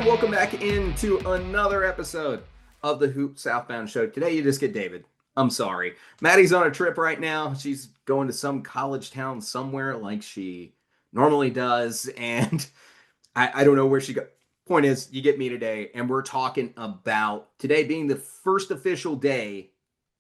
and welcome back into another episode of the Hoop Southbound Show. Today you just get David. I'm sorry. Maddie's on a trip right now. She's going to some college town somewhere like she normally does, and I don't know where she go. Point is, you get me today, and we're talking about today being the first official day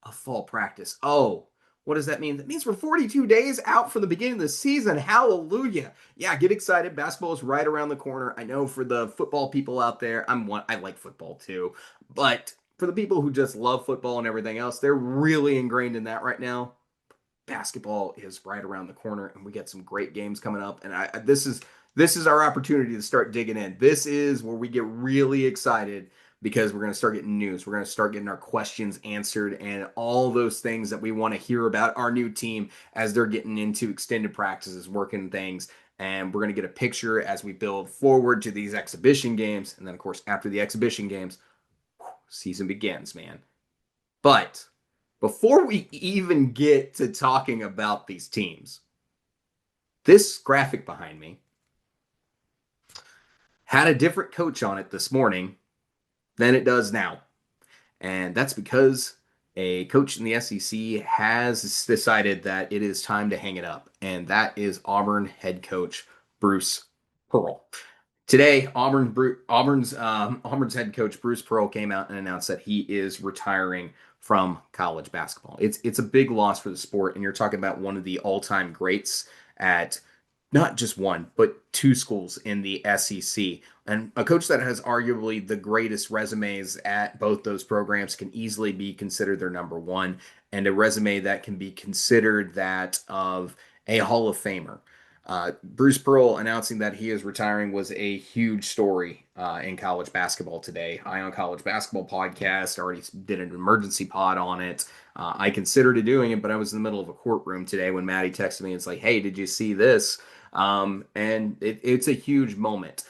of fall practice. Oh, what does that mean? That means we're 42 days out from the beginning of the season. Hallelujah. Yeah, get excited. Basketball is right around the corner. I know for the football people out there, I like football too. But for the people who just love football and everything else, they're really ingrained in that right now. Basketball is right around the corner, and we got some great games coming up. And this is our opportunity to start digging in. This is where we get really excited because we're going to start getting news. We're going to start getting our questions answered and all those things that we want to hear about our new team as they're getting into extended practices, working things. And we're going to get a picture as we build forward to these exhibition games. And then, of course, after the exhibition games, season begins, man. But before we even get to talking about these teams, this graphic behind me had a different coach on it this morning than it does now. And that's because a coach in the SEC has decided that it is time to hang it up. And that is Auburn head coach Bruce Pearl. Today, Auburn's head coach Bruce Pearl came out and announced that he is retiring from college basketball. It's a big loss for the sport, and you're talking about one of the all-time greats at not just one, but two schools in the SEC. And a coach that has arguably the greatest resumes at both those programs can easily be considered their number one, and a resume that can be considered that of a Hall of Famer. Bruce Pearl announcing that he is retiring was a huge story in college basketball today. Eye on College Basketball podcast already did an emergency pod on it. I considered doing it, but I was in the middle of a courtroom today when Maddie texted me. It's like, hey, did you see this? And it's a huge moment.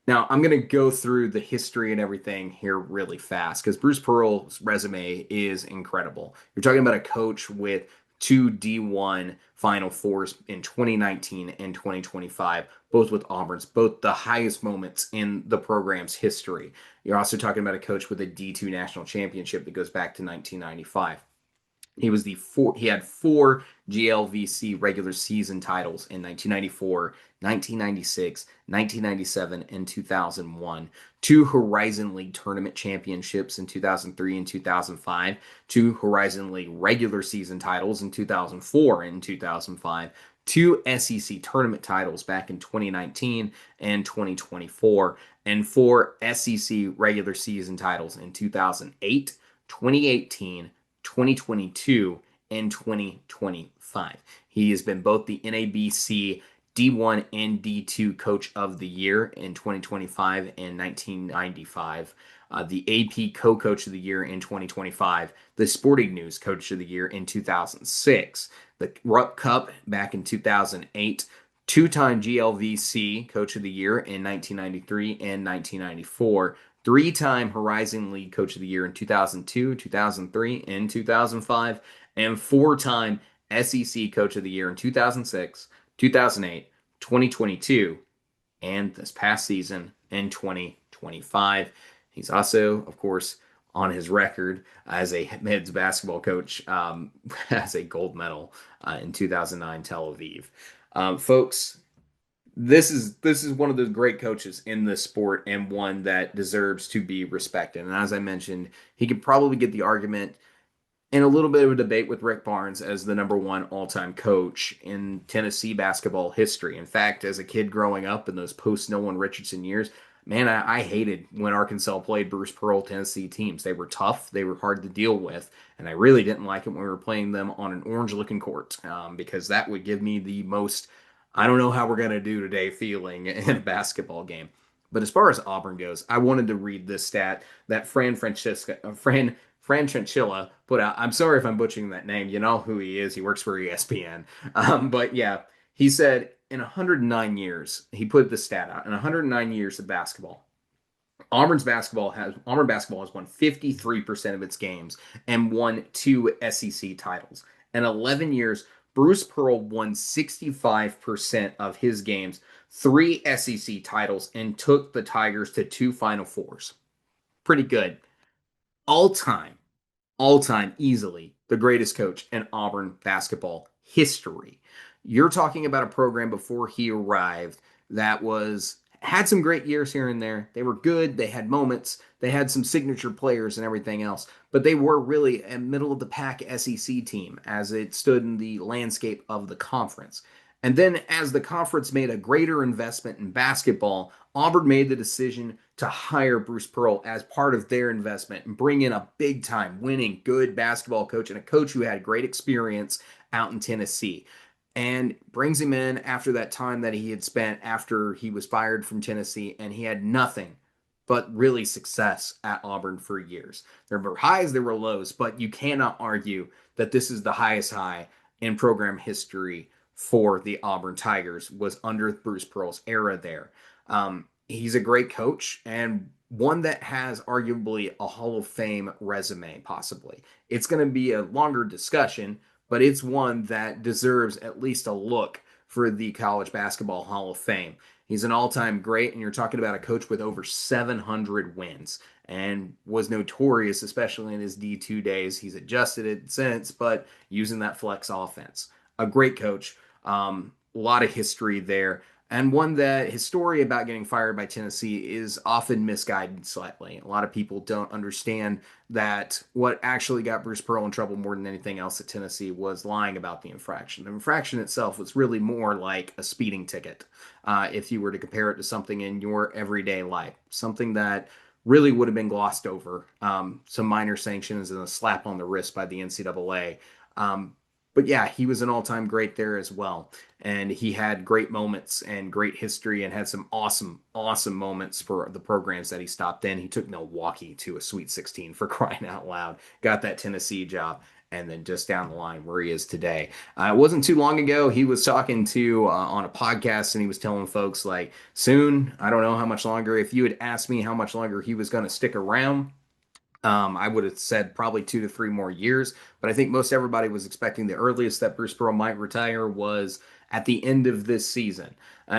Now, I'm going to go through the history and everything here really fast because Bruce Pearl's resume is incredible. You're talking about a coach with two D1 Final Fours in 2019 and 2025, both with Auburn's, both the highest moments in the program's history. You're also talking about a coach with a D2 national championship that goes back to 1995. He had four GLVC regular season titles in 1994, 1996, 1997, and 2001. Two Horizon League tournament championships in 2003 and 2005. Two Horizon League regular season titles in 2004 and 2005. Two SEC tournament titles back in 2019 and 2024. And four SEC regular season titles in 2008, 2018, 2022, and 2025. He has been both the NABC D1 and D2 Coach of the Year in 2025 and 1995, the AP Co-Coach of the Year in 2025, the Sporting News Coach of the Year in 2006, the Rupp Cup back in 2008, two-time GLVC Coach of the Year in 1993 and 1994, three-time Horizon League Coach of the Year in 2002, 2003, and 2005, and four-time SEC Coach of the Year in 2006, 2008, 2022, and this past season in 2025. He's also, of course, on his record as a men's basketball coach, as a gold medal in 2009 Tel Aviv. Folks, this is one of the great coaches in this sport and one that deserves to be respected. And as I mentioned, he could probably get the argument in a little bit of a debate with Rick Barnes as the number one all-time coach in Tennessee basketball history. In fact, as a kid growing up in those post-Nolan Richardson years, man, I hated when Arkansas played Bruce Pearl Tennessee teams. They were tough. They were hard to deal with. And I really didn't like it when we were playing them on an orange-looking court because that would give me the most I don't know how we're going to do today feeling in a basketball game. But as far as Auburn goes, I wanted to read this stat that Fran Franchinella put out. I'm sorry if I'm butchering that name. You know who he is. He works for ESPN. But yeah, he said in 109 years, he put the stat out, in 109 years of basketball, Auburn basketball has won 53% of its games and won two SEC titles. In 11 years, Bruce Pearl won 65% of his games, three SEC titles, and took the Tigers to two Final Fours. Pretty good. All time, all time, easily the greatest coach in Auburn basketball history. You're talking about a program before he arrived that was had some great years here and there. They were good. They had moments. They had some signature players and everything else, but they were really a middle of the pack SEC team as it stood in the landscape of the conference. And then as the conference made a greater investment in basketball, Auburn made the decision to hire Bruce Pearl as part of their investment and bring in a big time winning good basketball coach and a coach who had great experience out in Tennessee, and brings him in after that time that he had spent after he was fired from Tennessee, and he had nothing but really success at Auburn for years. There were highs, there were lows, but you cannot argue that this is the highest high in program history for the Auburn Tigers was under Bruce Pearl's era there. He's a great coach and one that has arguably a Hall of Fame resume, possibly. It's going to be a longer discussion, but it's one that deserves at least a look for the College Basketball Hall of Fame. He's an all time great, and you're talking about a coach with over 700 wins and was notorious, especially in his D2 days. He's adjusted it since, but using that flex offense. A great coach, a lot of history there, and one that his story about getting fired by Tennessee is often misguided slightly. A lot of people don't understand that what actually got Bruce Pearl in trouble more than anything else at Tennessee was lying about the infraction. The infraction itself was really more like a speeding ticket, if you were to compare it to something in your everyday life, something that really would have been glossed over. Some minor sanctions and a slap on the wrist by the NCAA. But yeah, he was an all-time great there as well. And he had great moments and great history and had some awesome, awesome moments for the programs that he stopped in. He took Milwaukee to a Sweet 16 for crying out loud, got that Tennessee job, and then just down the line where he is today. It wasn't too long ago, he was talking to on a podcast and he was telling folks like, soon, I don't know how much longer. If you had asked me how much longer he was going to stick around, I would have said probably 2 to 3 more years, but I think most everybody was expecting the earliest that Bruce Pearl might retire was at the end of this season.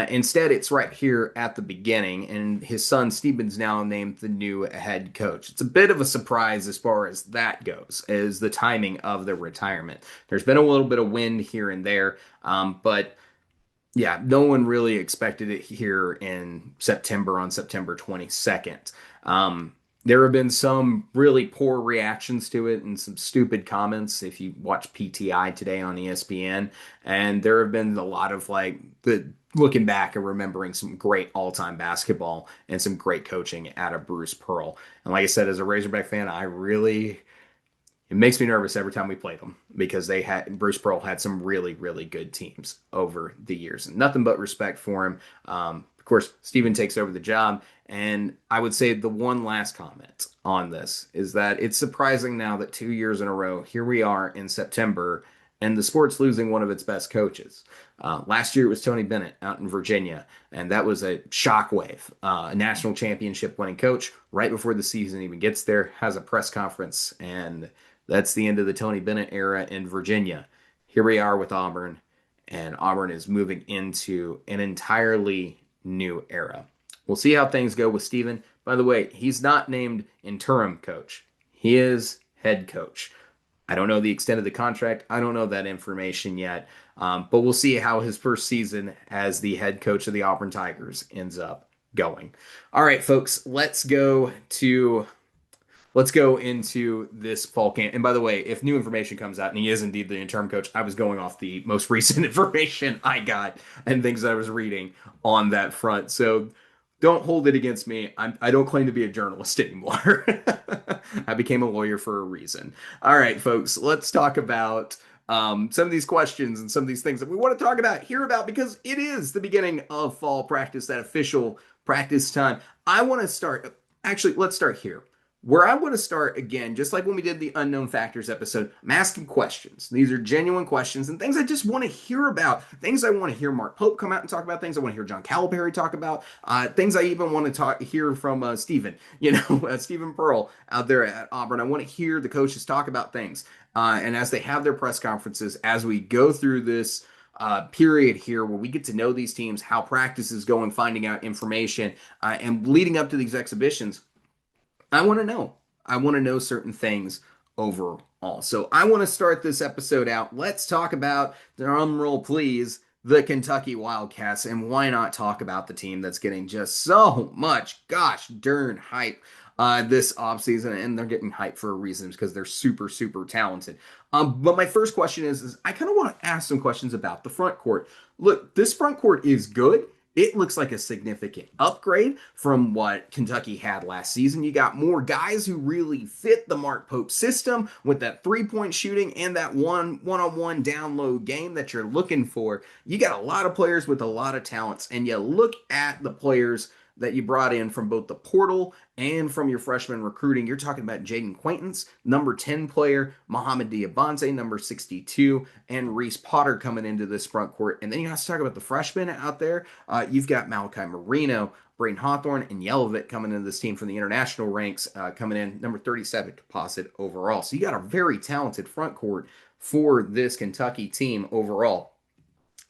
Instead, it's right here at the beginning, and his son Steven's now named the new head coach. It's a bit of a surprise as far as that goes, as the timing of the retirement. There's been a little bit of wind here and there, but yeah, no one really expected it here in September on September 22nd. There have been some really poor reactions to it and some stupid comments if you watch PTI today on ESPN. And there have been a lot of like the looking back and remembering some great all-time basketball and some great coaching out of Bruce Pearl. And like I said, as a Razorback fan, it makes me nervous every time we played them because Bruce Pearl had some really, really good teams over the years. And nothing but respect for him. Of course, Steven takes over the job. And I would say the one last comment on this is that it's surprising now that 2 years in a row, here we are in September, and the sport's losing one of its best coaches. Last year it was Tony Bennett out in Virginia, and that was a shockwave. A national championship winning coach right before the season even gets there, has a press conference, and that's the end of the Tony Bennett era in Virginia. Here we are with Auburn, and Auburn is moving into an entirely new era. We'll see how things go with Steven. By the way, he's not named interim coach. He is head coach. I don't know the extent of the contract. I don't know that information yet. But we'll see how his first season as the head coach of the Auburn Tigers ends up going. All right, folks, let's go into this fall camp. And by the way, if new information comes out and he is indeed the interim coach, I was going off the most recent information I got and things I was reading on that front. So don't hold it against me. I don't claim to be a journalist anymore. I became a lawyer for a reason. All right, folks, let's talk about some of these questions and some of these things that we want to talk about, hear about, because it is the beginning of fall practice, that official practice time. Let's start here. Where I want to start again, just like when we did the unknown factors episode, I'm asking questions. These are genuine questions and things I just want to hear about. Things I want to hear Mark Pope come out and talk about. Things I want to hear John Calipari talk about. Things I even want to hear from Stephen, Stephen Pearl out there at Auburn. I want to hear the coaches talk about things. And as they have their press conferences, as we go through this period here where we get to know these teams, how practice is going, finding out information, and leading up to these exhibitions, I want to know. I want to know certain things overall. So I want to start this episode out. Let's talk about, drum roll please, the Kentucky Wildcats. And why not talk about the team that's getting just so much, gosh darn hype this offseason? And they're getting hype for a reason because they're super, super talented. But my first question is I kind of want to ask some questions about the front court. Look, this front court is good. It looks like a significant upgrade from what Kentucky had last season. You got more guys who really fit the Mark Pope system with that 3-point shooting and that one-on-one down low game that you're looking for. You got a lot of players with a lot of talents, and you look at the players that you brought in from both the portal and from your freshman recruiting. You're talking about Jaden Quaintance, number 10 player, Mohamed Diabate, number 62, and Reese Potter coming into this front court. And then you have to talk about the freshmen out there. You've got Malachi Marino, Braden Hawthorne, and Yelovit coming into this team from the international ranks, coming in number 37 composite overall. So you got a very talented front court for this Kentucky team overall.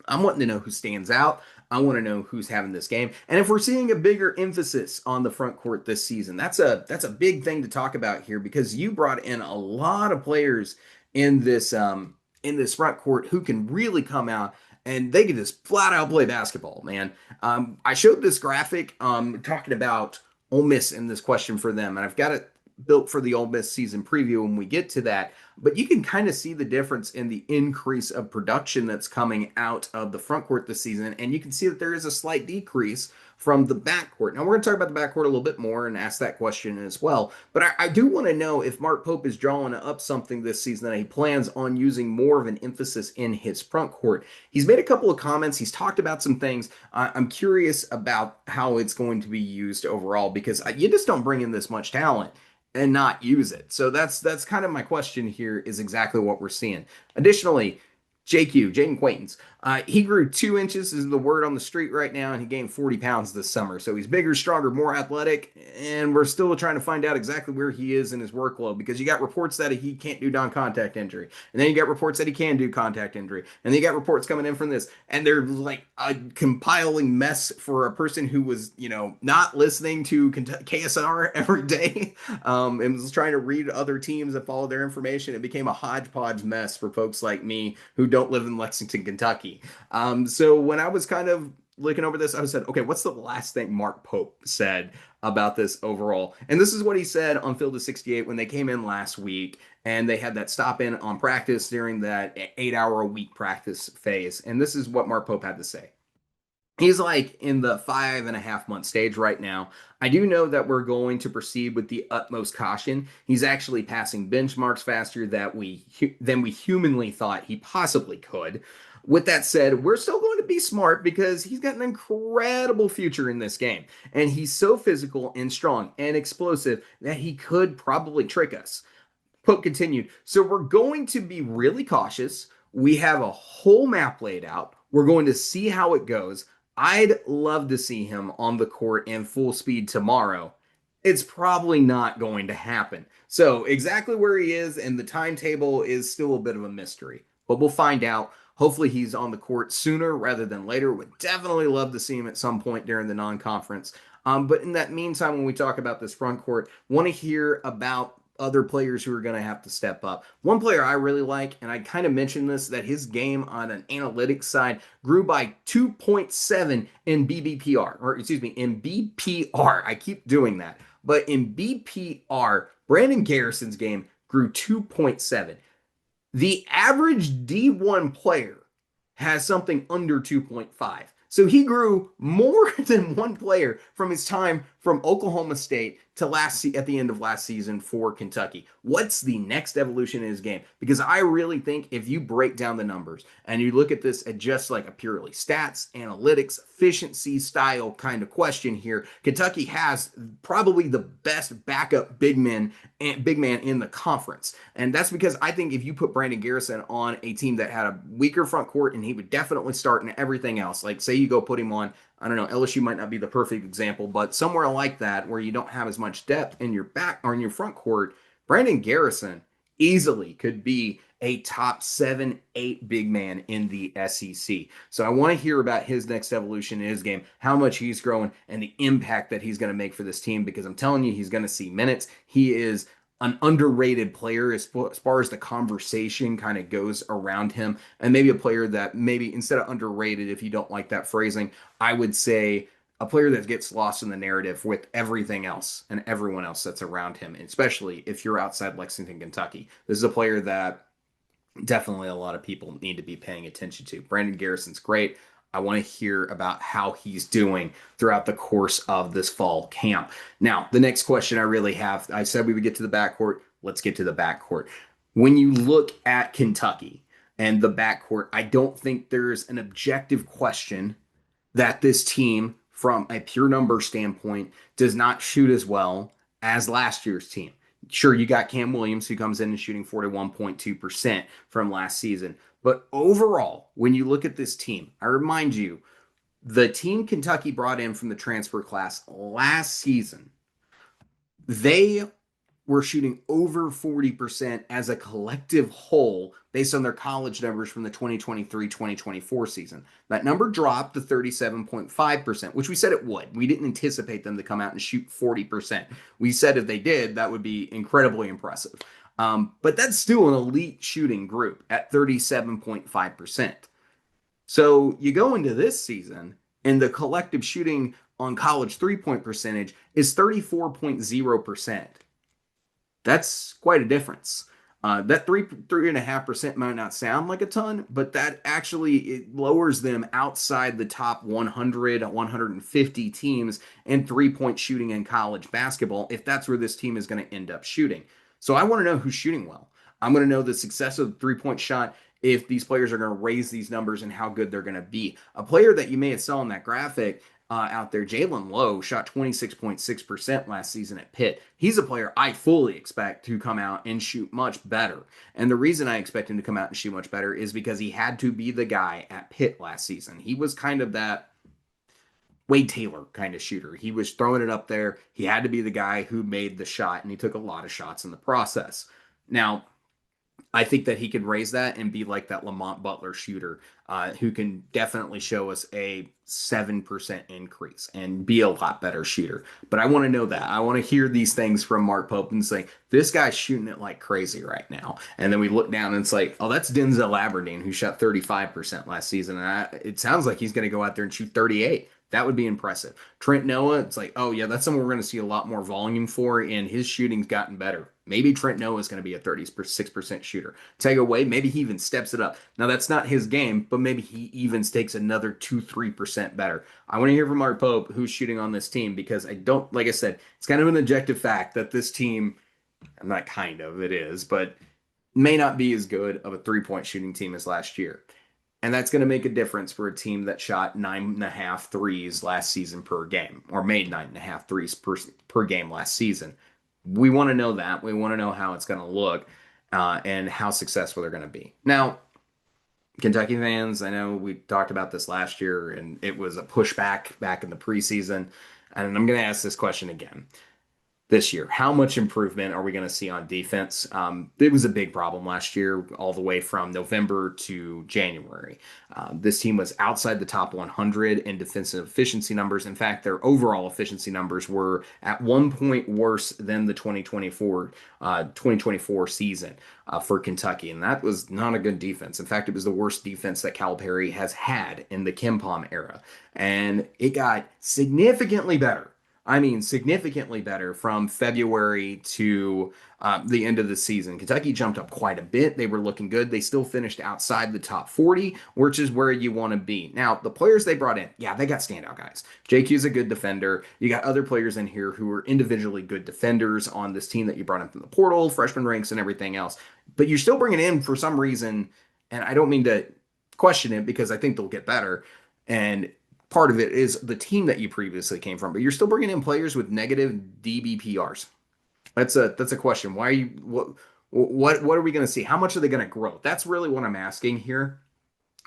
I'm wanting to know who stands out. I want to know who's having this game, and if we're seeing a bigger emphasis on the front court this season. That's a big thing to talk about here because you brought in a lot of players in this front court who can really come out and they can just flat out play basketball, man. I showed this graphic talking about Ole Miss in this question for them, and I've got it built for the Ole Miss season preview when we get to that. But you can kind of see the difference in the increase of production that's coming out of the front court this season. And you can see that there is a slight decrease from the backcourt. Now, we're going to talk about the backcourt a little bit more and ask that question as well. But I do want to know if Mark Pope is drawing up something this season that he plans on using more of an emphasis in his front court. He's made a couple of comments. He's talked about some things. I'm curious about how it's going to be used overall because you just don't bring in this much talent and not use it. So that's kind of my question here is exactly what we're seeing. Additionally, Jaden Quaintance, he grew 2 inches is the word on the street right now, and he gained 40 pounds this summer. So he's bigger, stronger, more athletic, and we're still trying to find out exactly where he is in his workload because you got reports that he can't do non-contact injury, and then you got reports that he can do contact injury, and then you got reports coming in from this, and they're like a compiling mess for a person who was, not listening to KSR every day, and was trying to read other teams and follow their information. It became a hodgepodge mess for folks like me who don't live in Lexington, Kentucky. So when I was kind of looking over this, I said, okay, what's the last thing Mark Pope said about this overall? And this is what he said on Field of 68 when they came in last week and they had that stop in on practice during that 8-hour-a-week practice phase. And this is what Mark Pope had to say. He's like in the 5.5-month stage right now. I do know that we're going to proceed with the utmost caution. He's actually passing benchmarks faster than we humanly thought he possibly could. With that said, we're still going to be smart because he's got an incredible future in this game. And he's so physical and strong and explosive that he could probably trick us. Pope continued, so we're going to be really cautious. We have a whole map laid out. We're going to see how it goes. I'd love to see him on the court in full speed tomorrow. It's probably not going to happen. So exactly where he is and the timetable is still a bit of a mystery, but we'll find out. Hopefully he's on the court sooner rather than later. Would definitely love to see him at some point during the non-conference. But in that meantime, when we talk about this front court, want to hear about other players who are going to have to step up. One player I really like, and I kind of mentioned this, that his game on an analytics side grew by 2.7 in BBPR, or excuse me, in BPR. I keep doing that. But in BPR, Brandon Garrison's game grew 2.7. The average D1 player has something under 2.5. So he grew more than one player from his time from Oklahoma State to at the end of last season for Kentucky. What's the next evolution in his game? Because I really think if you break down the numbers and you look at this at just like a purely stats, analytics, efficiency style kind of question here, Kentucky has probably the best backup big man in the conference. And that's because I think if you put Brandon Garrison on a team that had a weaker front court, and he would definitely start in everything else, like say you go put him on, I don't know, LSU might not be the perfect example, but somewhere like that where you don't have as much depth in your back or in your front court, Brandon Garrison easily could be a top 7, 8 big man in the SEC. So I want to hear about his next evolution in his game, how much he's growing, and the impact that he's going to make for this team. Because I'm telling you, he's going to see minutes. He is an underrated player as far as the conversation kind of goes around him, and maybe a player that maybe instead of underrated, if you don't like that phrasing, I would say a player that gets lost in the narrative with everything else and everyone else that's around him, especially if you're outside Lexington, Kentucky. This is a player that definitely a lot of people need to be paying attention to. Brandon Garrison's great. I want to hear about how he's doing throughout the course of this fall camp. Now, the next question I really have, I said we would get to the backcourt. Let's get to the backcourt. When you look at Kentucky and the backcourt, I don't think there's an objective question that this team, from a pure number standpoint, does not shoot as well as last year's team. Sure, you got Cam Williams, who comes in and shooting 41.2% from last season. But overall, when you look at this team, I remind you, the team Kentucky brought in from the transfer class last season, they were shooting over 40% as a collective whole based on their college numbers from the 2023-2024 season. That number dropped to 37.5%, which we said it would. We didn't anticipate them to come out and shoot 40%. We said if they did, that would be incredibly impressive. But that's still an elite shooting group at 37.5%. So you go into this season, and the collective shooting on college three-point percentage is 34.0%. That's quite a difference. That 3.5% might not sound like a ton, but that actually it lowers them outside the top 100, 150 teams in three-point shooting in college basketball, if that's where this team is going to end up shooting. So I want to know who's shooting well. I'm going to know the success of the three-point shot, if these players are going to raise these numbers and how good they're going to be. A player that you may have saw in that graphic out there, Jalen Lowe, shot 26.6% last season at Pitt. He's a player I fully expect to come out and shoot much better. And the reason I expect him to come out and shoot much better is because he had to be the guy at Pitt last season. He was kind of that Wade Taylor kind of shooter. He was throwing it up there. He had to be the guy who made the shot, and he took a lot of shots in the process. Now, I think that he can raise that and be like that Lamont Butler shooter who can definitely show us a 7% increase and be a lot better shooter. But I want to know that. I want to hear these things from Mark Pope and say, this guy's shooting it like crazy right now. And then we look down and it's like, oh, that's Denzel Aberdeen who shot 35% last season. And it sounds like he's going to go out there and shoot 38. That would be impressive. Trent Noah, it's like, oh, yeah, that's someone we're going to see a lot more volume for, and his shooting's gotten better. Maybe Trent Noah is going to be a 36% shooter. Take away, maybe he even steps it up. Now, that's not his game, but maybe he even takes another 2-3% better. I want to hear from Mark Pope who's shooting on this team, because I don't, like I said, it's kind of an objective fact that this team, not kind of, it is, but may not be as good of a three-point shooting team as last year. And that's going to make a difference for a team that shot 9.5 threes last season per game, or made 9.5 threes per game last season. We want to know that. We want to know how it's going to look and how successful they're going to be. Now, Kentucky fans, I know we talked about this last year, and it was a pushback back in the preseason. And I'm going to ask this question again. This year, how much improvement are we going to see on defense? It was a big problem last year, all the way from November to January. This team was outside the top 100 in defensive efficiency numbers. In fact, their overall efficiency numbers were at 1 point worse than the 2024 season for Kentucky, and that was not a good defense. In fact, it was the worst defense that Calipari has had in the KenPom era, and it got significantly better. I mean, significantly better from February to the end of the season. Kentucky jumped up quite a bit. They were looking good. They still finished outside the top 40, which is where you want to be. Now, the players they brought in, yeah, they got standout guys. JQ's a good defender. You got other players in here who are individually good defenders on this team that you brought in from the portal, freshman ranks, and everything else. But you're still bringing in, for some reason, and I don't mean to question it because I think they'll get better, and part of it is the team that you previously came from, but you're still bringing in players with negative DBPRs. That's a question. Why are you what are we going to see? How much are they going to grow? That's really what I'm asking here.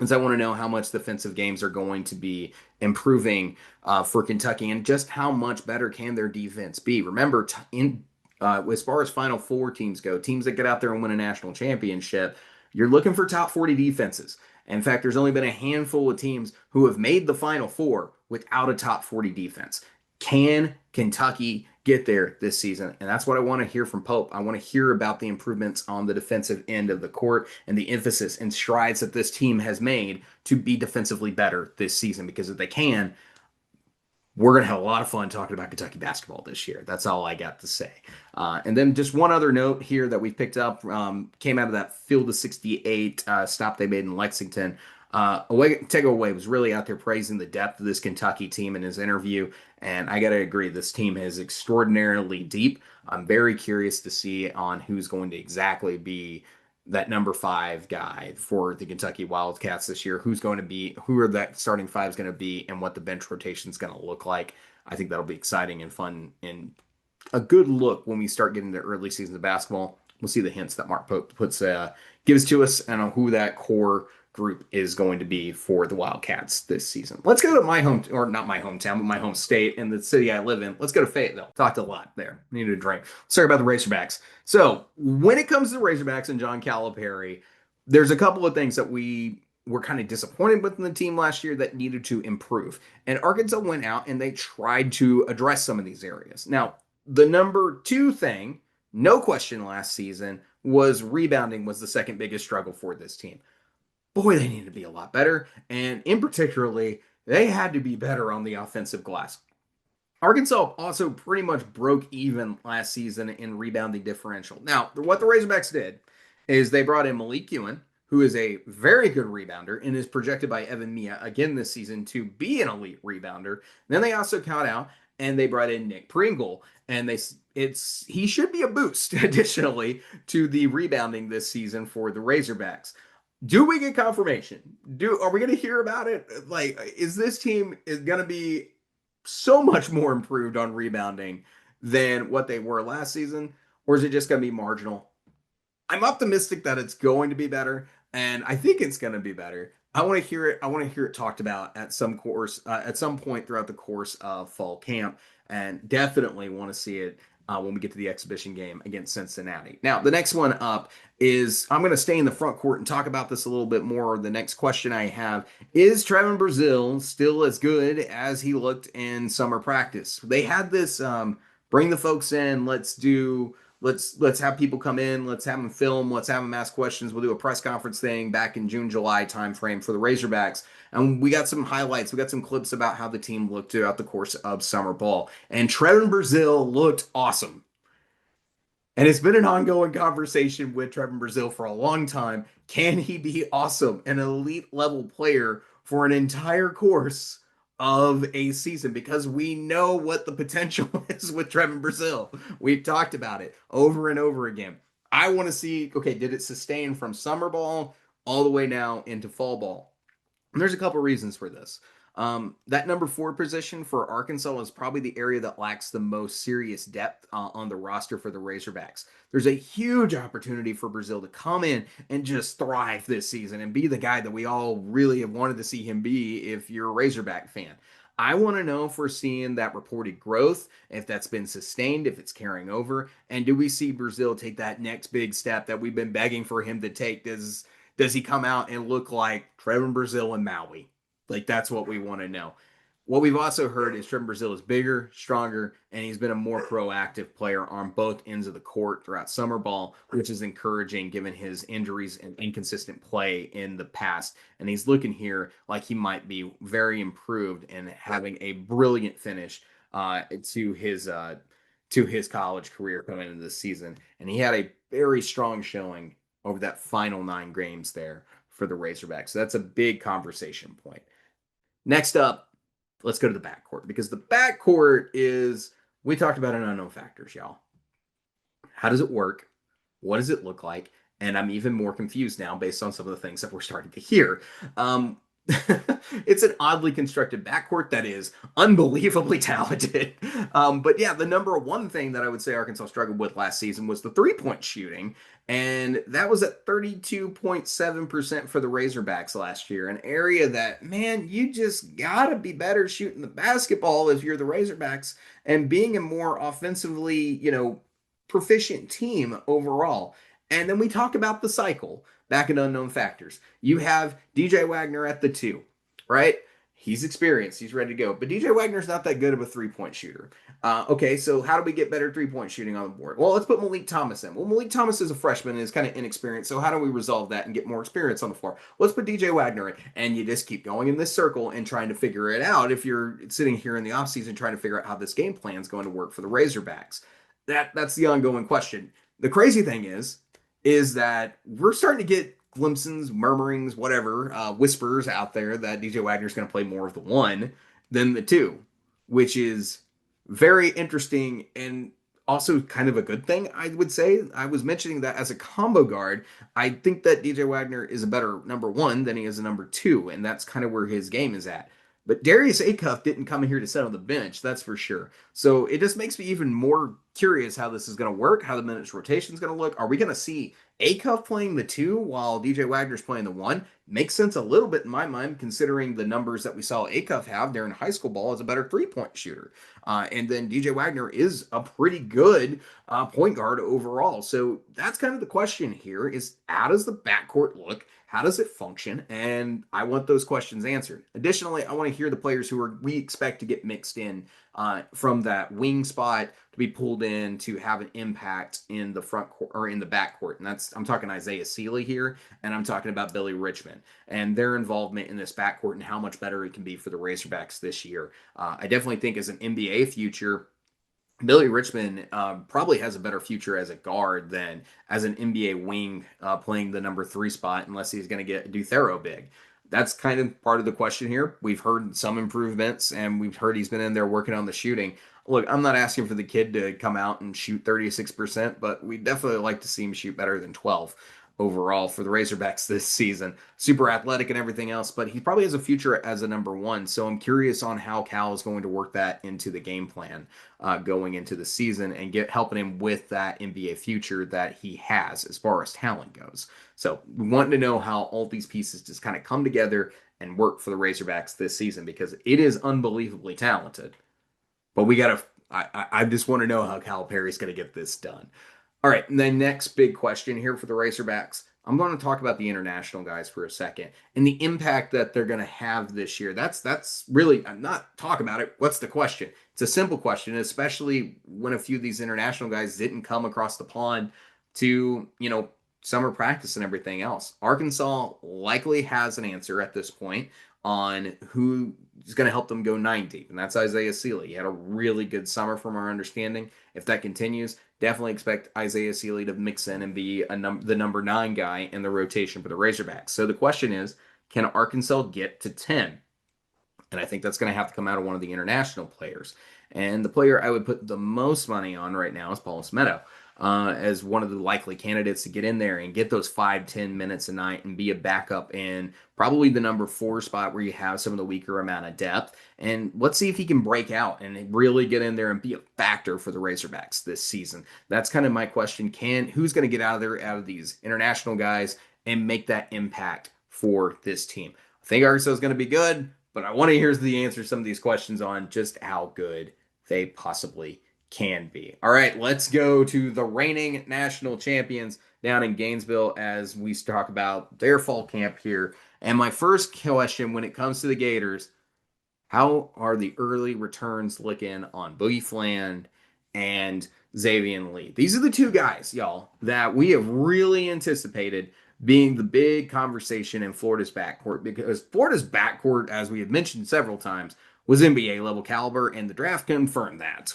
Is I want to know how much defensive games are going to be improving for Kentucky, and just how much better can their defense be. Remember, in As far as Final Four teams go, teams that get out there and win a national championship, you're looking for top 40 defenses. In fact, there's only been a handful of teams who have made the Final Four without a top 40 defense. Can Kentucky get there this season? And that's what I want to hear from Pope. I want to hear about the improvements on the defensive end of the court and the emphasis and strides that this team has made to be defensively better this season. Because if they can, we're going to have a lot of fun talking about Kentucky basketball this year. That's all I got to say. And then just one other note here that we picked up came out of that Field of 68 stop they made in Lexington. Takeaway was really out there praising the depth of this Kentucky team in his interview. And I got to agree, this team is extraordinarily deep. I'm very curious to see on who's going to exactly be that number 5 guy for the Kentucky Wildcats this year. Who are that starting five is going to be, and what the bench rotation is going to look like. I think that'll be exciting and fun and a good look when we start getting to early seasons of basketball. We'll see the hints that Mark Pope gives to us and on who that core group is going to be for the Wildcats this season. Let's go to my home, or not my hometown, but my home state and the city I live in. Let's go to Fayetteville. Talked a lot there. Needed a drink. Sorry about the Razorbacks. So when it comes to the Razorbacks and John Calipari, there's a couple of things that we were kind of disappointed with in the team last year that needed to improve. And Arkansas went out and they tried to address some of these areas. Now, the number 2 thing, no question last season, was rebounding was the second biggest struggle for this team. Boy, they need to be a lot better. And in particularly, they had to be better on the offensive glass. Arkansas also pretty much broke even last season in rebounding differential. Now, what the Razorbacks did is they brought in Malik Ewan, who is a very good rebounder and is projected by Evan Mia again this season to be an elite rebounder. Then they also cut out and they brought in Nick Pringle, and he should be a boost additionally to the rebounding this season for the Razorbacks. Do we get confirmation? Are we going to hear about it? Like, is this team is going to be so much more improved on rebounding than what they were last season, or is it just going to be marginal? I'm optimistic that it's going to be better, and I think it's going to be better. I want to hear it. I want to hear it talked about at some point throughout the course of fall camp, and definitely want to see it when we get to the exhibition game against Cincinnati. Now, the next one up is I'm going to stay in the front court and talk about this a little bit more. The next question I have is Trevin Brazile still as good as he looked in summer practice? They had this bring the folks in, let's have people come in, let's have them film, let's have them ask questions. We'll do a press conference thing back in June, July timeframe for the Razorbacks. And we got some highlights. We got some clips about how the team looked throughout the course of summer ball. And Trevin Brazile looked awesome. And it's been an ongoing conversation with Trevin Brazile for a long time. Can he be awesome, an elite level player for an entire course of a season? Because we know what the potential is with Trevin Brazile. We've talked about it over and over again. I want to see, okay, did it sustain from summer ball all the way now into fall ball? And there's a couple reasons for this. That number 4 position for Arkansas is probably the area that lacks the most serious depth on the roster for the Razorbacks. There's a huge opportunity for Brazile to come in and just thrive this season and be the guy that we all really have wanted to see him be if you're a Razorback fan. I want to know if we're seeing that reported growth, if that's been sustained, if it's carrying over, and do we see Brazile take that next big step that we've been begging for him to take? Does he come out and look like Trevin Brazile and Maui? Like, that's what we want to know. What we've also heard is Trevin Brazile is bigger, stronger, and he's been a more proactive player on both ends of the court throughout summer ball, which is encouraging given his injuries and inconsistent play in the past. And he's looking here like he might be very improved and having a brilliant finish to his college career coming into this season. And he had a very strong showing over that final 9 games there for the Razorbacks. So that's a big conversation point. Next up, let's go to the backcourt, because the backcourt is, we talked about an unknown factors, y'all. How does it work? What does it look like? And I'm even more confused now based on some of the things that we're starting to hear. It's an oddly constructed backcourt that is unbelievably talented. But yeah, the number 1 thing that I would say Arkansas struggled with last season was the 3-point shooting. And that was at 32.7% for the Razorbacks last year. An area that, man, you just got to be better shooting the basketball if you're the Razorbacks and being a more offensively, proficient team overall. And then we talk about the cycle back in unknown factors. You have DJ Wagner at the two, right? He's experienced. He's ready to go. But DJ Wagner's not that good of a three-point shooter. Okay, so how do we get better three-point shooting on the board? Well, let's put Malik Thomas in. Well, Malik Thomas is a freshman and is kind of inexperienced. So how do we resolve that and get more experience on the floor? Let's put DJ Wagner in. And you just keep going in this circle and trying to figure it out if you're sitting here in the offseason trying to figure out how this game plan is going to work for the Razorbacks. That's the ongoing question. The crazy thing is that we're starting to get glimpses, murmurings, whatever, whispers out there that DJ Wagner's going to play more of the one than the two, which is very interesting and also kind of a good thing, I would say. I was mentioning that as a combo guard, I think that DJ Wagner is a better number one than he is a number two, and that's kind of where his game is at. But Darius Acuff didn't come in here to sit on the bench, that's for sure. So it just makes me even more curious how this is going to work, how the minutes rotation is going to look. Are we going to see Acuff playing the two while DJ Wagner's playing the one? Makes sense a little bit in my mind, considering the numbers that we saw Acuff have during high school ball as a better three-point shooter. And then DJ Wagner is a pretty good point guard overall. So that's kind of the question here is how does the backcourt look? How does it function? And I want those questions answered. Additionally, I want to hear the players who we expect to get mixed in from that wing spot to be pulled in to have an impact in the front court or in the backcourt. And I'm talking Isaiah Sealy here, and I'm talking about Billy Richmond and their involvement in this backcourt and how much better it can be for the Razorbacks this year. I definitely think as an NBA future, Billy Richmond probably has a better future as a guard than as an NBA wing playing the number three spot, unless he's going to get Duthero big. That's kind of part of the question here. We've heard some improvements, and we've heard he's been in there working on the shooting. Look, I'm not asking for the kid to come out and shoot 36%, but we definitely like to see him shoot better than 12 overall for the Razorbacks this season. Super athletic and everything else, but he probably has a future as a number one. So I'm curious on how Cal is going to work that into the game plan going into the season and helping him with that NBA future that he has as far as talent goes. So we want to know how all these pieces just kind of come together and work for the Razorbacks this season because it is unbelievably talented. But we got to, I just want to know how Calipari's going to get this done. All right, and then next big question here for the Razorbacks. I'm going to talk about the international guys for a second and the impact that they're going to have this year. That's really, I'm not talk about it. What's the question? It's a simple question, especially when a few of these international guys didn't come across the pond to, summer practice and everything else. Arkansas likely has an answer at this point on who is going to help them go 90, and that's Isaiah Sealy. He had a really good summer from our understanding. If that continues, definitely expect Isaiah Sealy to mix in and be the number 9 guy in the rotation for the Razorbacks. So the question is, can Arkansas get to 10? And I think that's going to have to come out of one of the international players. And the player I would put the most money on right now is Paulus Meadow. As one of the likely candidates to get in there and get those 5-10 minutes a night and be a backup in probably the number 4 spot where you have some of the weaker amount of depth. And let's see if he can break out and really get in there and be a factor for the Razorbacks this season. That's kind of my question. Who's going to get out of these international guys and make that impact for this team? I think Arkansas is going to be good, but I want to hear the answer to some of these questions on just how good they possibly can be. All right, let's go to the reigning national champions down in Gainesville as we talk about their fall camp here. And my first question when it comes to the Gators, how are the early returns looking on Boogie Fland and Xavier Lee? These are the two guys, y'all, that we have really anticipated being the big conversation in Florida's backcourt because Florida's backcourt, as we have mentioned several times, was NBA level caliber, and the draft confirmed that.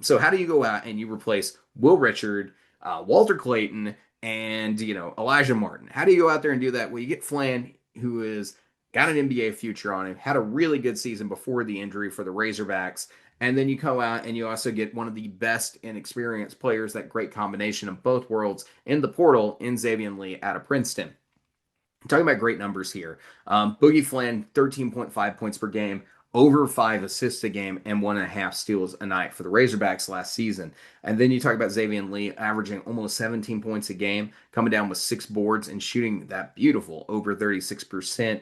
So how do you go out and you replace Will Richard, Walter Clayton, and Elijah Martin? How do you go out there and do that? Well, you get Flan, who is got an NBA future on him, had a really good season before the injury for the Razorbacks, and then you go out and you also get one of the best and experienced players, that great combination of both worlds in the portal in Xavier Lee out of Princeton. I'm talking about great numbers here. Boogie Flan, 13.5 points per game, over 5 assists a game, and 1.5 steals a night for the Razorbacks last season. And then you talk about Xavier Lee averaging almost 17 points a game, coming down with 6 boards and shooting that beautiful over 36%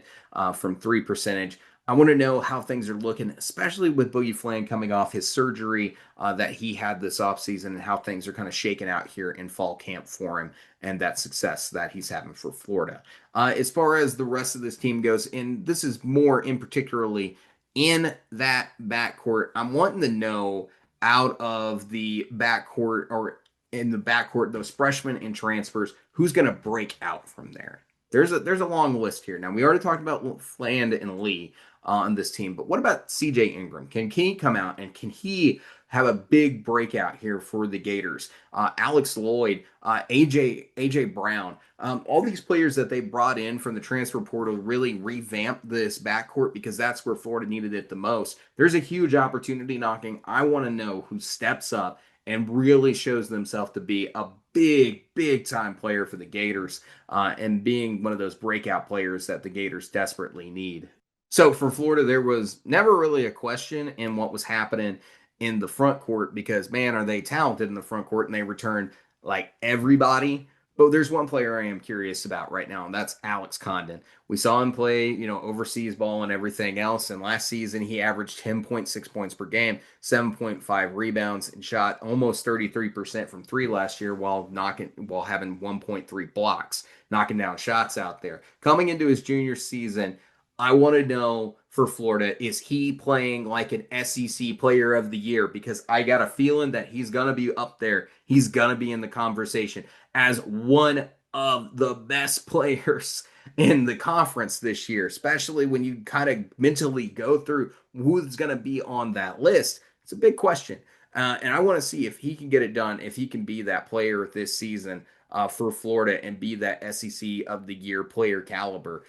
from 3 percentage. I want to know how things are looking, especially with Boogie Flan coming off his surgery that he had this offseason and how things are kind of shaking out here in fall camp for him and that success that he's having for Florida. As far as the rest of this team goes, and this is more in particularly in that backcourt, I'm wanting to know out of the backcourt or in the backcourt, those freshmen and transfers, who's going to break out from there? There's a long list here. Now we already talked about Fland and Lee on this team. But what about CJ Ingram? Can he come out and can he have a big breakout here for the Gators? Alex Lloyd, AJ Brown, all these players that they brought in from the transfer portal really revamped this backcourt because that's where Florida needed it the most. There's a huge opportunity knocking. I want to know who steps up and really shows themselves to be a big time player for the Gators and being one of those breakout players that the Gators desperately need. So for Florida, there was never really a question in what was happening in the front court because, man, are they talented in the front court and they return like everybody. But there's one player I am curious about right now, and that's Alex Condon. We saw him play, overseas ball and everything else. And last season, he averaged 10.6 points per game, 7.5 rebounds, and shot almost 33% from three last year while having 1.3 blocks, knocking down shots out there. Coming into his junior season, I want to know for Florida, is he playing like an SEC player of the year? Because I got a feeling that he's going to be up there. He's going to be in the conversation as one of the best players in the conference this year, especially when you kind of mentally go through who's going to be on that list. It's a big question. And I want to see if he can get it done, if he can be that player this season for Florida and be that SEC of the year player caliber.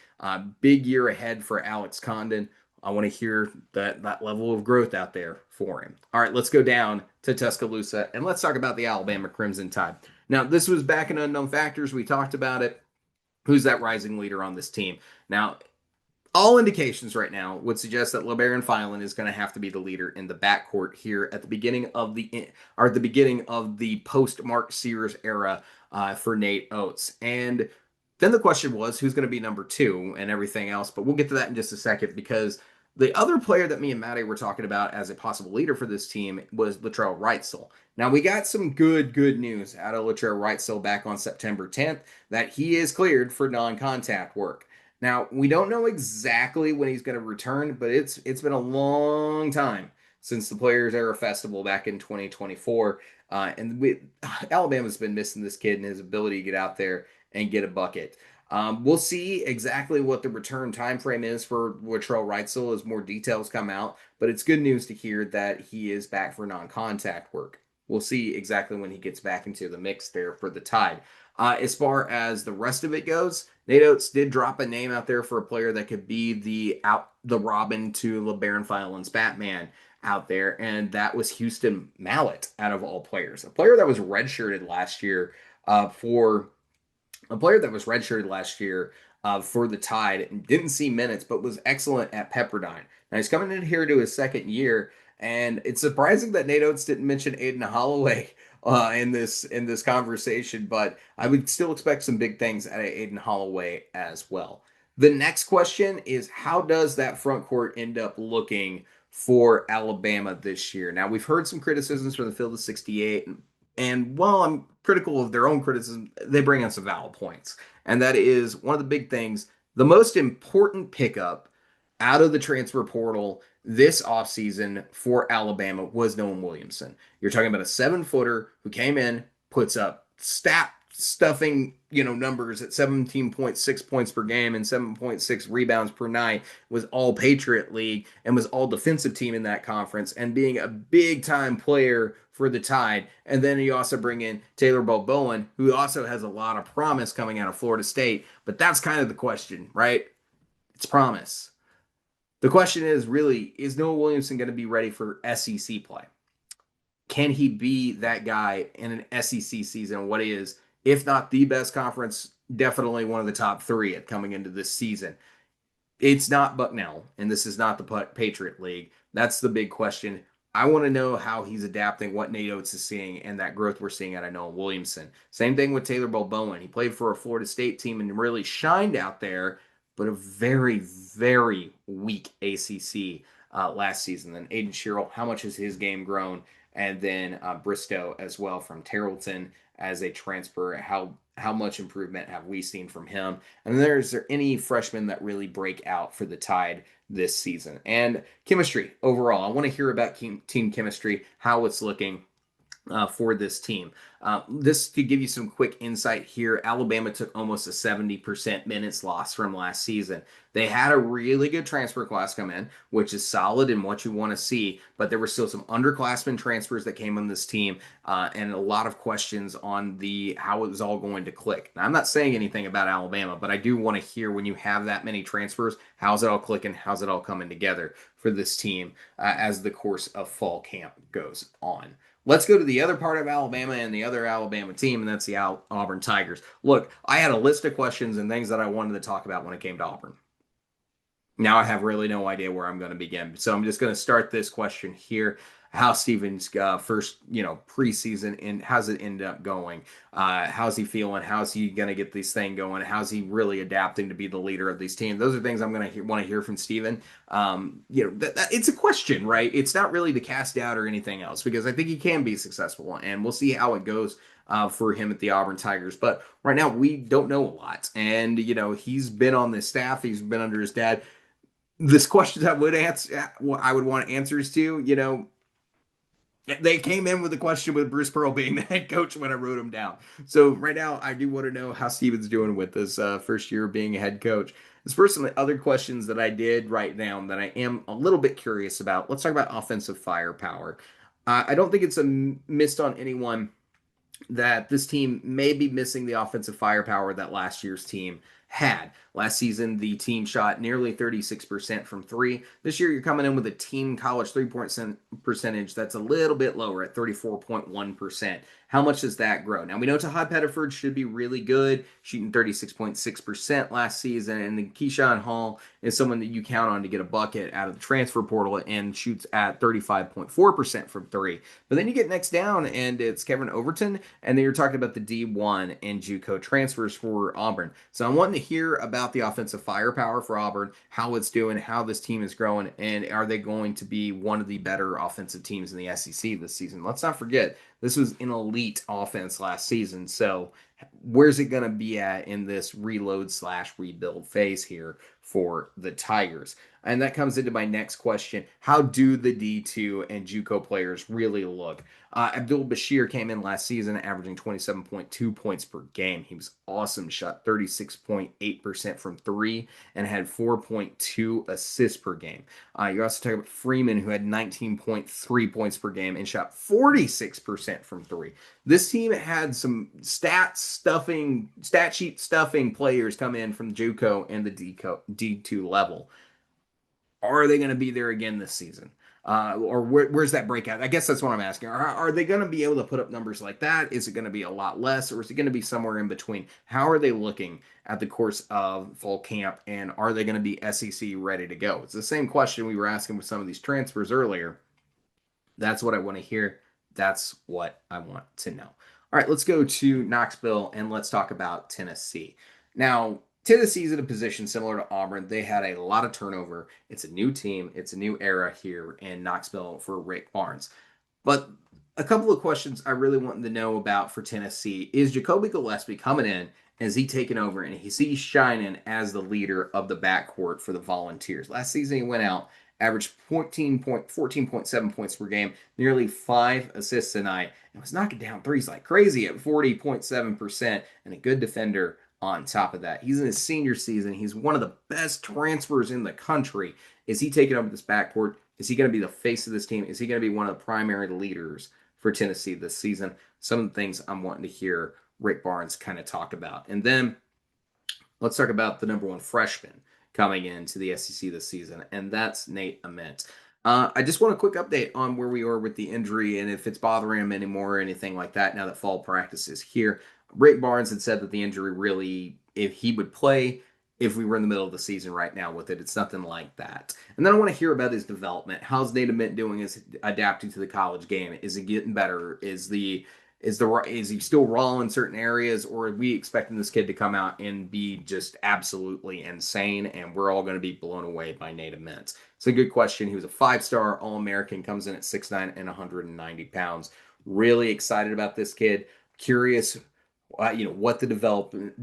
Big year ahead for Alex Condon. I want to hear that level of growth out there for him. All right, let's go down to Tuscaloosa and let's talk about the Alabama Crimson Tide. Now, this was back in Unknown Factors. We talked about it. Who's that rising leader on this team? Now, all indications right now would suggest that LeBaron Filan is going to have to be the leader in the backcourt here at the beginning of the post Mark Sears era for Nate Oates. And then the question was who's going to be number two and everything else. But we'll get to that in just a second because the other player that me and Maddie were talking about as a possible leader for this team was Latrell Wrightsell. Now we got some good news out of Latrell Wrightsell back on September 10th that he is cleared for non-contact work. Now, we don't know exactly when he's going to return, but it's been a long time since the Players Era Festival back in 2024. Alabama's been missing this kid and his ability to get out there and get a bucket. We'll see exactly what the return time frame is for Latrell Wrightsell as more details come out, but it's good news to hear that he is back for non-contact work. We'll see exactly when he gets back into the mix there for the Tide. As far as the rest of it goes, Nate Oates did drop a name out there for a player that could be the Robin to LeBaron Filan's Batman out there, and that was Houston Mallett out of all players, a player that was redshirted last year for a player that was redshirted last year for the Tide and didn't see minutes, but was excellent at Pepperdine. Now he's coming in here to his second year, and it's surprising that Nate Oates didn't mention Aiden Holloway in this conversation, but I would still expect some big things out of Aiden Holloway as well. The next question is how does that front court end up looking for Alabama this year? Now we've heard some criticisms from the Field of 68, and while I'm critical of their own criticism, they bring in some valid points. And that is one of the big things. The most important pickup out of the transfer portal this offseason for Alabama was Noah Williamson. You're talking about a 7-footer who came in, puts up stat stuffing, numbers at 17.6 points per game and 7.6 rebounds per night, was all Patriot League and was all defensive team in that conference and being a big time player for the Tide. And then you also bring in Taylor Bowen, who also has a lot of promise coming out of Florida State. But that's kind of the question, right? It's promise. The question is really, is Noah Williamson going to be ready for SEC play? Can he be that guy in an SEC season? What is, if not the best conference, definitely one of the top three at coming into this season? It's not Bucknell, and this is not the Patriot League. That's the big question. I want to know how he's adapting, what Nate Oates is seeing, and that growth we're seeing out of Noah Williamson. Same thing with Taylor Bowen. He played for a Florida State team and really shined out there, but a very, very weak ACC last season. Then Aiden Sherrill, how much has his game grown? And then Bristow as well from Tarleton as a transfer. How much improvement have we seen from him? And then is there any freshmen that really break out for the Tide this season? And chemistry overall, I want to hear about team chemistry, how it's looking for this team. This could give you some quick insight here. Alabama took almost a 70% minutes loss from last season. They had a really good transfer class come in, which is solid and what you want to see, but there were still some underclassmen transfers that came on this team and a lot of questions on the how it was all going to click. Now, I'm not saying anything about Alabama, but I do want to hear when you have that many transfers, how's it all clicking? How's it all coming together for this team as the course of fall camp goes on? Let's go to the other part of Alabama and the other Alabama team, and that's the Auburn Tigers. Look, I had a list of questions and things that I wanted to talk about when it came to Auburn. Now I have really no idea where I'm going to begin. So I'm just going to start this question here. How Stevens' first, preseason and how's it end up going? How's he feeling? How's he going to get this thing going? How's he really adapting to be the leader of these teams? Those are things I'm going to want to hear from Steven. It's a question, right? It's not really to cast doubt or anything else because I think he can be successful, and we'll see how it goes for him at the Auburn Tigers. But right now, we don't know a lot, and he's been on this staff. He's been under his dad. This questions I would want answers to. They came in with a question with Bruce Pearl being the head coach when I wrote him down. So right now, I do want to know how Steven's doing with this first year of being a head coach. As for some other questions that I did write down that I am a little bit curious about, let's talk about offensive firepower. I don't think it's a missed on anyone that this team may be missing the offensive firepower that last year's team had. Last season, the team shot nearly 36% from three. This year, you're coming in with a team college three-point percentage that's a little bit lower at 34.1%. How much does that grow? Now, we know Tahad Pettiford should be really good, shooting 36.6% last season, and then Keyshawn Hall is someone that you count on to get a bucket out of the transfer portal and shoots at 35.4% from three. But then you get next down, and it's Kevin Overton, and then you're talking about the D1 and JUCO transfers for Auburn. So I'm wanting to hear about the offensive firepower for Auburn, how it's doing, how this team is growing, and are they going to be one of the better offensive teams in the SEC this season? Let's not forget, this was an elite offense last season. So where's it going to be at in this reload/rebuild phase here for the Tigers? And that comes into my next question. How do the D2 and JUCO players really look? Abdul Bashir came in last season averaging 27.2 points per game. He was awesome, shot 36.8% from three and had 4.2 assists per game. You also talk about Freeman, who had 19.3 points per game and shot 46% from three. This team had some stat sheet stuffing players come in from JUCO and the D2 level. Are they going to be there again this season? Or where's that breakout? I guess that's what I'm asking. Are they going to be able to put up numbers like that? Is it going to be a lot less, or is it going to be somewhere in between? How are they looking at the course of fall camp, and are they going to be SEC ready to go? It's the same question we were asking with some of these transfers earlier. That's what I want to hear. That's what I want to know. All right, let's go to Knoxville and let's talk about Tennessee. Now, Tennessee's in a position similar to Auburn. They had a lot of turnover. It's a new team. It's a new era here in Knoxville for Rick Barnes. But a couple of questions I really want to know about for Tennessee is Jacoby Gillespie coming in. Is he taking over and is he shining as the leader of the backcourt for the Volunteers? Last season he went out, averaged 14.7 points per game, nearly 5 assists a night, and was knocking down threes like crazy at 40.7%, and a good defender on top of that. He's in his senior season. He's one of the best transfers in the country. Is he taking over this backcourt? Is he going to be the face of this team? Is he going to be one of the primary leaders for Tennessee this season? Some of the things I'm wanting to hear Rick Barnes kind of talk about. And then let's talk about the number one freshman coming into the SEC this season, and that's Nate Ament. I just want a quick update on where we are with the injury and if it's bothering him anymore or anything like that now that fall practice is here. Rick Barnes had said that the injury really, if he would play, if we were in the middle of the season right now with it, it's nothing like that. And then I want to hear about his development. How's Nate Ament doing? Is adapting to the college game? Is it getting better? Is Is he still raw in certain areas, or are we expecting this kid to come out and be just absolutely insane, and we're all going to be blown away by Native Mintz? It's a good question. He was a five-star All-American, comes in at 6'9" and 190 pounds. Really excited about this kid. Curious, what the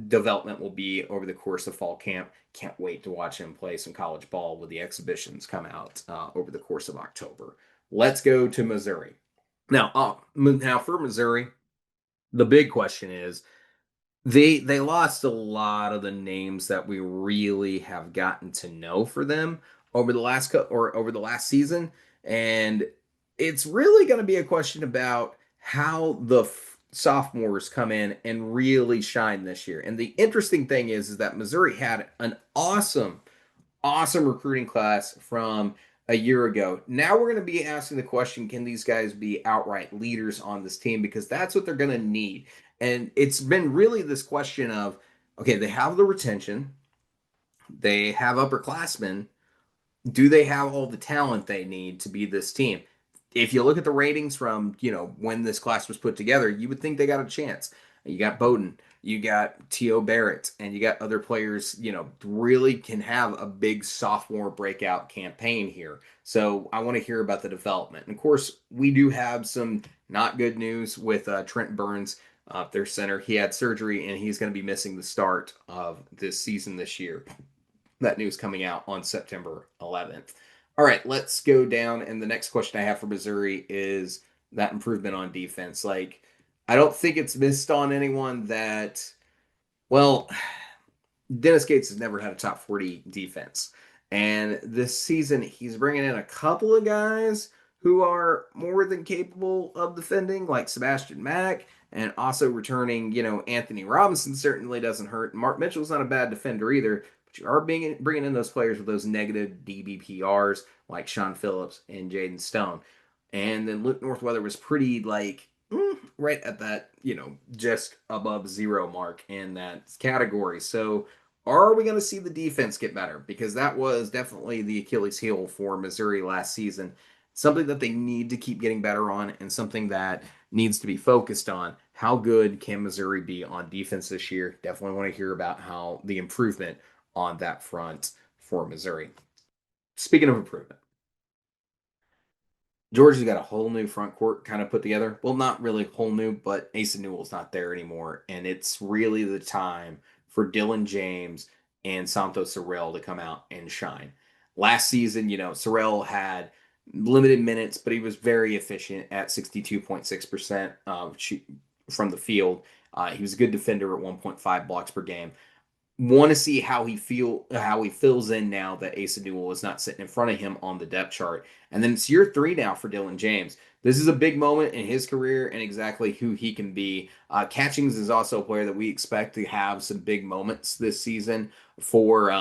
development will be over the course of fall camp. Can't wait to watch him play some college ball when the exhibitions come out over the course of October. Let's go to Missouri. Now for Missouri, the big question is they lost a lot of the names that we really have gotten to know for them over the last season, and it's really going to be a question about how the sophomores come in and really shine this year. And the interesting thing is that Missouri had an awesome recruiting class from a year ago. Now we're going to be asking the question, can these guys be outright leaders on this team? Because that's what they're going to need. And it's been really this question of, okay, they have the retention, they have upperclassmen, do they have all the talent they need to be this team? If you look at the ratings from, when this class was put together, you would think they got a chance. You got Bowden, you got T.O. Barrett, and you got other players, really can have a big sophomore breakout campaign here. So I want to hear about the development. And of course, we do have some not good news with Trent Burns, their center. He had surgery and he's going to be missing the start of this season this year. That news coming out on September 11th. All right, let's go down. And the next question I have for Missouri is that improvement on defense. Like, I don't think it's missed on anyone that, well, Dennis Gates has never had a top 40 defense. And this season, he's bringing in a couple of guys who are more than capable of defending, like Sebastian Mack, and also returning, Anthony Robinson certainly doesn't hurt. Mark Mitchell's not a bad defender either, but you are bringing in those players with those negative DBPRs, like Sean Phillips and Jaden Stone. And then Luke Northweather was pretty, right at that, just above zero mark in that category. So are we going to see the defense get better? Because that was definitely the Achilles heel for Missouri last season. Something that they need to keep getting better on and something that needs to be focused on. How good can Missouri be on defense this year? Definitely want to hear about how the improvement on that front for Missouri. Speaking of improvement, Georgia's got a whole new front court kind of put together. Well, not really whole new, but Asa Newell's not there anymore. And it's really the time for Dylan James and Santos Sorrell to come out and shine. Last season, Sorrell had limited minutes, but he was very efficient at 62.6% from the field. He was a good defender at 1.5 blocks per game. Want to see how he fills in now that Asa Newell is not sitting in front of him on the depth chart. And then it's year 3 now for Dylan James. This is a big moment in his career and exactly who he can be. Catchings is also a player that we expect to have some big moments this season for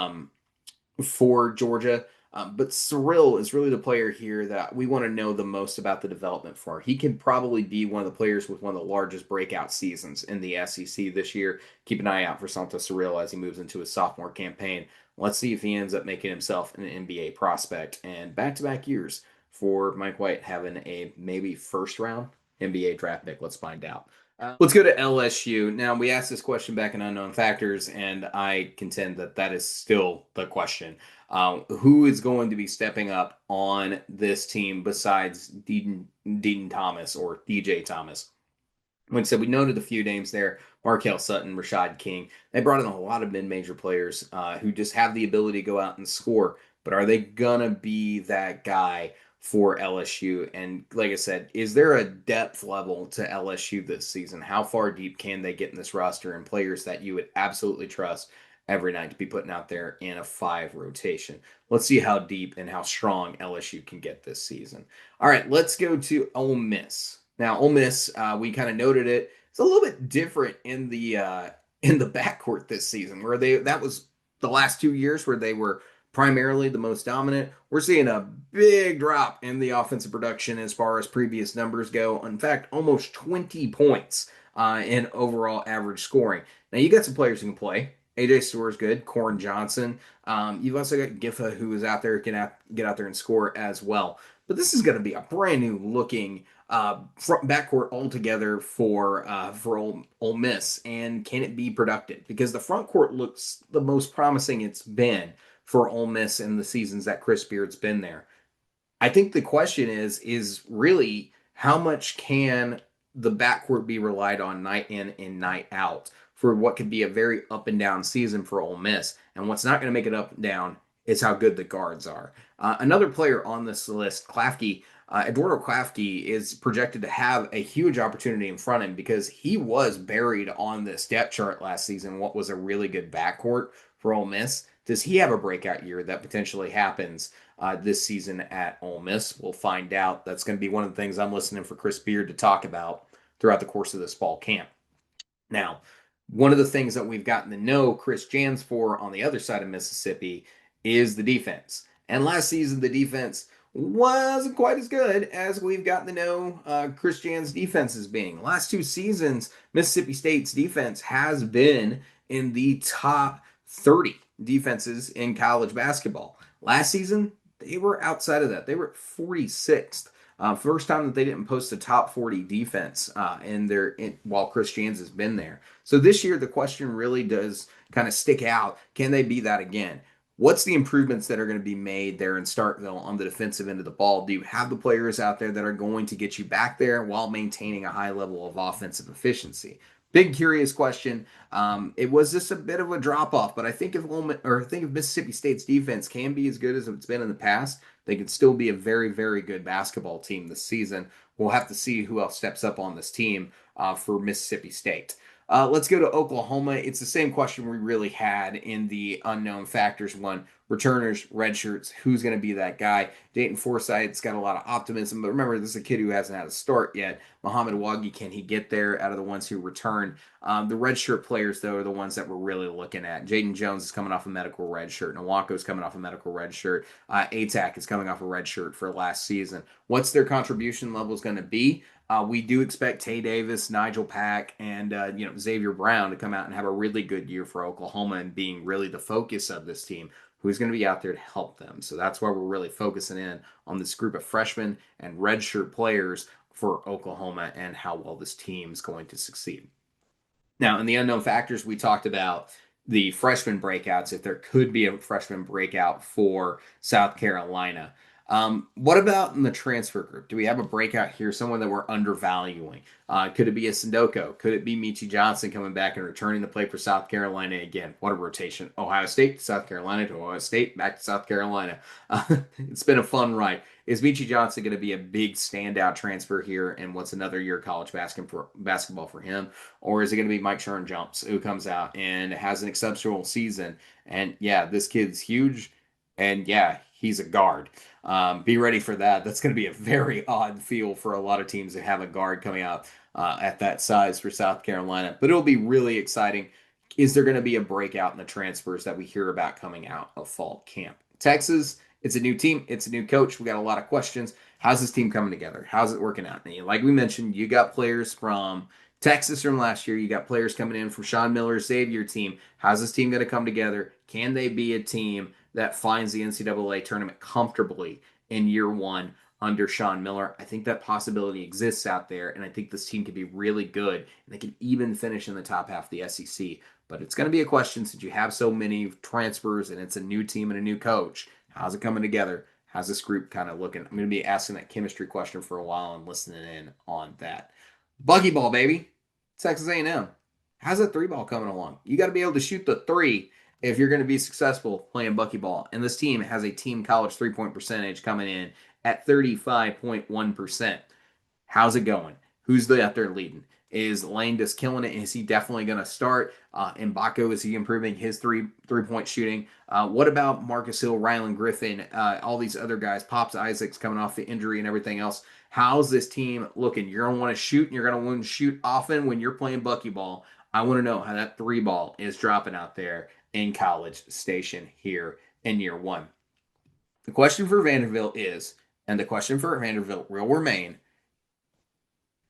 Georgia. But Sorrell is really the player here that we want to know the most about the development for. He can probably be one of the players with one of the largest breakout seasons in the SEC this year. Keep an eye out for Santos Sorrell as he moves into his sophomore campaign. Let's see if he ends up making himself an NBA prospect. And back-to-back years for Mike White having a maybe first-round NBA draft pick. Let's find out. Let's go to LSU. Now, we asked this question back in Unknown Factors, and I contend that that is still the question. Who is going to be stepping up on this team besides Deaton Thomas or DJ Thomas? Like I said, we noted a few names there. Markel Sutton, Rashad King. They brought in a lot of mid-major players who just have the ability to go out and score. But are they going to be that guy for LSU? And like I said, is there a depth level to LSU this season? How far deep can they get in this roster and players that you would absolutely trust every night to be putting out there in a 5 rotation? Let's see how deep and how strong LSU can get this season. All right, let's go to Ole Miss. Now, Ole Miss, we kind of noted it. It's a little bit different in the backcourt this season, where that was the last 2 years where they were primarily the most dominant. We're seeing a big drop in the offensive production as far as previous numbers go. In fact, almost 20 points in overall average scoring. Now, you got some players who can play. AJ Store's good. Corn Johnson. You've also got Giffa, who is out there, get out there and score as well. But this is going to be a brand new looking front backcourt altogether for Ole Miss. And can it be productive? Because the front court looks the most promising it's been for Ole Miss in the seasons that Chris Beard's been there. I think the question is really how much can the backcourt be relied on night in and night out for what could be a very up and down season for Ole Miss. And what's not going to make it up and down is how good the guards are. Another player on this list, Klafke, Eduardo Klafke, is projected to have a huge opportunity in front of him because he was buried on this depth chart last season. What was a really good backcourt for Ole Miss? Does he have a breakout year that potentially happens this season at Ole Miss? We'll find out. That's going to be one of the things I'm listening for Chris Beard to talk about throughout the course of this fall camp. Now, one of the things that we've gotten to know Chris Jans for on the other side of Mississippi is the defense. And last season, the defense wasn't quite as good as we've gotten to know Chris Jans' defense as being. Last two seasons, Mississippi State's defense has been in the top 30 defenses in college basketball. Last season, they were outside of that. They were 46th. First time that they didn't post a top 40 defense while Chris Jans has been there. So this year, the question really does kind of stick out. Can they be that again? What's the improvements that are going to be made there in Starkville on the defensive end of the ball? Do you have the players out there that are going to get you back there while maintaining a high level of offensive efficiency? Big curious question. It was just a bit of a drop off, but I think if Mississippi State's defense can be as good as it's been in the past, they can still be a very, very good basketball team this season. We'll have to see who else steps up on this team for Mississippi State. Let's go to Oklahoma. It's the same question we really had in the unknown factors one. Returners, redshirts, who's going to be that guy? Dayton Forsythe's got a lot of optimism, but remember, this is a kid who hasn't had a start yet. Muhammad Wagi, can he get there out of the ones who return? The redshirt players, though, are the ones that we're really looking at. Jaden Jones is coming off a medical redshirt. Nwako is coming off a medical redshirt. ATAC is coming off a redshirt for last season. What's their contribution levels going to be? We do expect Tay Davis, Nigel Pack, and Xavier Brown to come out and have a really good year for Oklahoma and being really the focus of this team. Who's going to be out there to help them? So that's why we're really focusing in on this group of freshmen and redshirt players for Oklahoma and how well this team is going to succeed. Now, in the unknown factors, we talked about the freshman breakouts, if there could be a freshman breakout for South Carolina. What about in the transfer group? Do we have a breakout here, someone that we're undervaluing? Could it be a Sindoko? Could it be Michi Johnson coming back and returning to play for South Carolina again? What a rotation. Ohio State to South Carolina to Ohio State, back to South Carolina. It's been a fun ride. Is Michi Johnson going to be a big standout transfer here and what's another year of college basketball for him? Or is it going to be Mike Sherman Jumps who comes out and has an exceptional season? And yeah, this kid's huge. And yeah, he's a guard. Be ready for that. That's going to be a very odd feel for a lot of teams to have a guard coming out at that size for South Carolina. But it'll be really exciting. Is there going to be a breakout in the transfers that we hear about coming out of fall camp? Texas, it's a new team. It's a new coach. We got a lot of questions. How's this team coming together? How's it working out? And like we mentioned, you got players from Texas from last year. You got players coming in from Sean Miller's Xavier team. How's this team going to come together? Can they be a team that finds the NCAA tournament comfortably in year one under Sean Miller? I think that possibility exists out there, and I think this team could be really good, and they could even finish in the top half of the SEC. But it's going to be a question since you have so many transfers and it's a new team and a new coach. How's it coming together? How's this group kind of looking? I'm going to be asking that chemistry question for a while and listening in on that. Buggy ball, baby. Texas A&M. How's that three ball coming along? You got to be able to shoot the three if you're going to be successful playing buckyball. And this team has a team college three-point percentage coming in at 35.1%. How's it going? Who's out there leading? Is Lane just killing it? Is he definitely going to start? Mbako, is he improving his three-point shooting? What about Marcus Hill, Rylan Griffin, all these other guys, Pops Isaacs coming off the injury and everything else? How's this team looking? You're going to want to shoot, and you're going to want to shoot often when you're playing buckyball. I want to know how that three ball is dropping out there in College Station here in year one. The question for Vanderbilt is, and the question for Vanderbilt will remain,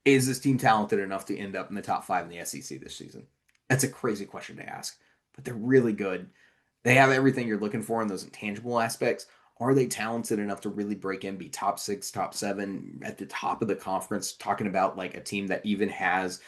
is this team talented enough to end up in the top five in the SEC this season? That's a crazy question to ask. but they're really good. They have everything you're looking for in those intangible aspects. Are they talented enough to really break in, be top six, top seven at the top of the conference? Talking about like a team that even has,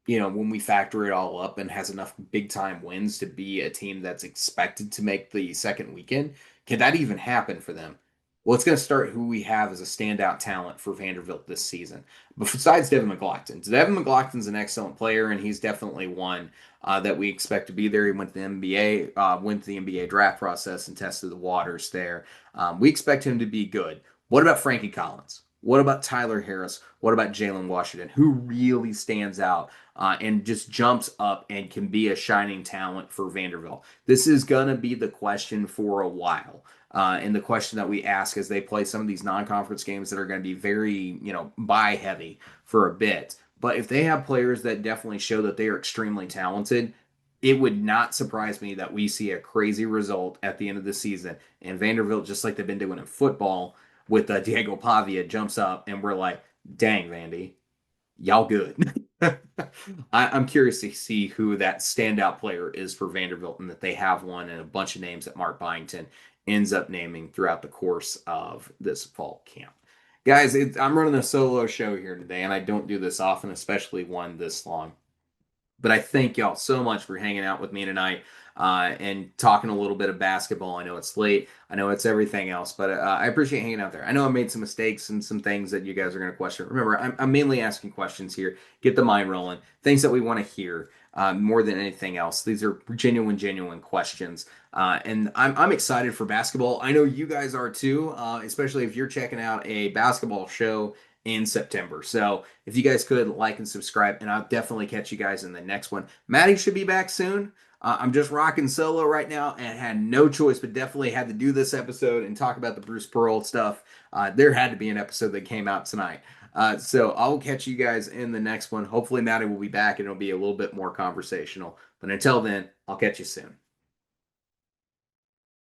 when we factor it all up and has enough big time wins to be a team that's expected to make the second weekend. Can that even happen for them? Well, it's going to start who we have as a standout talent for Vanderbilt this season. But besides Devin McLaughlin, Devin McLaughlin's an excellent player, and he's definitely one that we expect to be there. He went to the NBA draft process and tested the waters there. We expect him to be good. What about Frankie Collins? What about Tyler Harris? What about Jalen Washington? Who really stands out and just jumps up and can be a shining talent for Vanderbilt? This is going to be the question for a while. And the question that we ask as they play some of these non-conference games that are going to be very, buy heavy for a bit. But if they have players that definitely show that they are extremely talented, it would not surprise me that we see a crazy result at the end of the season. And Vanderbilt, just like they've been doing in football with Diego Pavia, jumps up and we're like, dang, Vandy, y'all good. I'm curious to see who that standout player is for Vanderbilt and that they have one and a bunch of names that Mark Byington ends up naming throughout the course of this fall camp. Guys, I'm running a solo show here today, and I don't do this often, especially one this long. But I thank y'all so much for hanging out with me tonight and talking a little bit of basketball. I know it's late. I know it's everything else, but I appreciate hanging out there. I know I made some mistakes and some things that you guys are going to question. Remember, I'm mainly asking questions here. Get the mind rolling. Things that we want to hear more than anything else. These are genuine questions. And I'm excited for basketball. I know you guys are too, especially if you're checking out a basketball show in September. So if you guys could like and subscribe, and I'll definitely catch you guys in the next one. Maddie should be back soon. I'm just rocking solo right now and had no choice, but definitely had to do this episode and talk about the Bruce Pearl stuff. There had to be an episode that came out tonight. So I'll catch you guys in the next one. Hopefully, Maddie will be back and it'll be a little bit more conversational. But until then, I'll catch you soon.